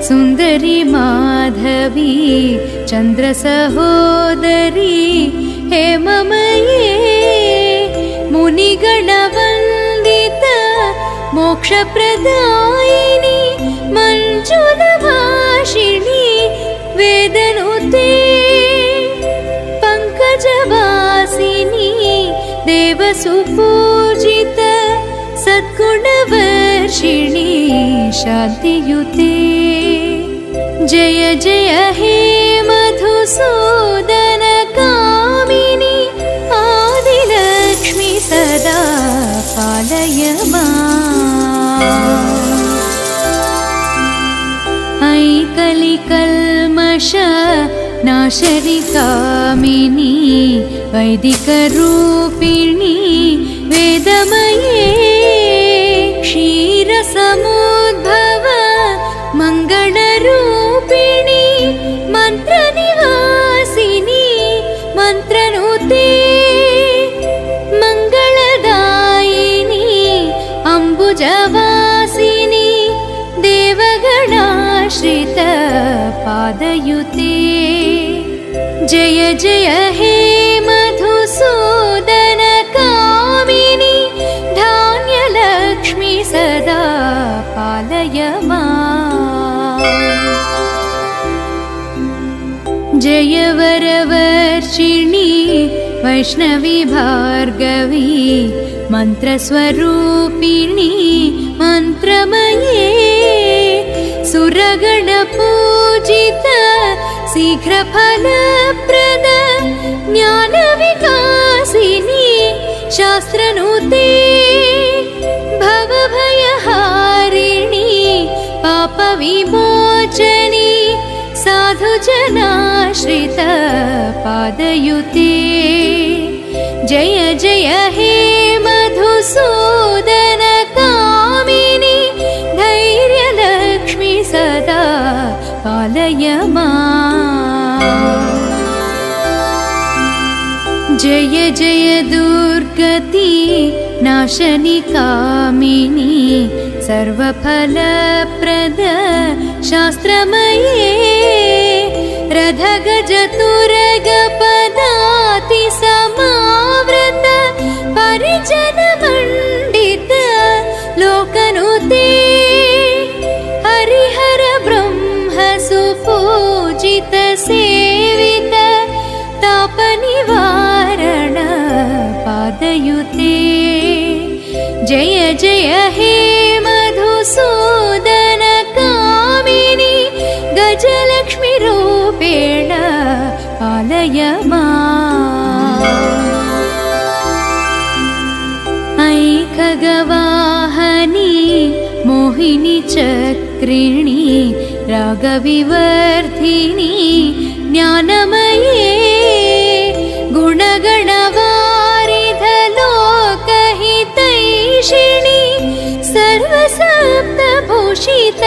सुन्दरी माधवी चन्द्रसहोदरी हेममये मुनिगणवन्दित मोक्षप्रदायिनी मञ्जुलभाषिणी वेदनुते पङ्कजवासिनी देवसुपूजित सद्गुणवर्षिणी शान्तियुते जय जय हे मधुसूदन कामिनी आदिलक्ष्मी सदा पालय माम्। ऐ कलिकल्मष नाशरि कामिनी वैदिकरूपिणी वेदमये क्षीरसमुद्भव मङ्गलरूपिणी मन्त्रनिवासिनी मन्त्रनुते मङ्गलदायिनी अम्बुजवासिनी देवगणाश्रित पादयुते जय जय हे मधुसूदन कामिनी धान्यलक्ष्मी सदा पालय माम्। जय वरवर्षिणी वैष्णवी भार्गवी मन्त्रस्वरूपिणी मन्त्रमये सुरगणपूजित शीघ्रफलप्रद ज्ञानविकासिनी शास्त्रनुते भवभयहारिणी पापविमोचनी साधुजनाश्रित पादयुते जय जय हे मधुसूदन कामिनी धैर्यलक्ष्मी सदा पालय माम्। जय जय दुर्गति नाशनि कामिनी सर्वफलप्रद शास्त्रमये रथगजतुरगपदाति समावृत परिजनमण्डित लोकनुते हरिहर ब्रह्म सुपूजित सेवित तापनिवारण पादयुते जय जय हे मधुसूदन कामिनी गजलक्ष्मी रूपेण पालय माम्। ऐ खगवाहनी मोहिनी चक्रिणी रागविवर्धिनी ज्ञानमये गुणगणवारिधलोकहितैषिणी सर्वसप्तभूषित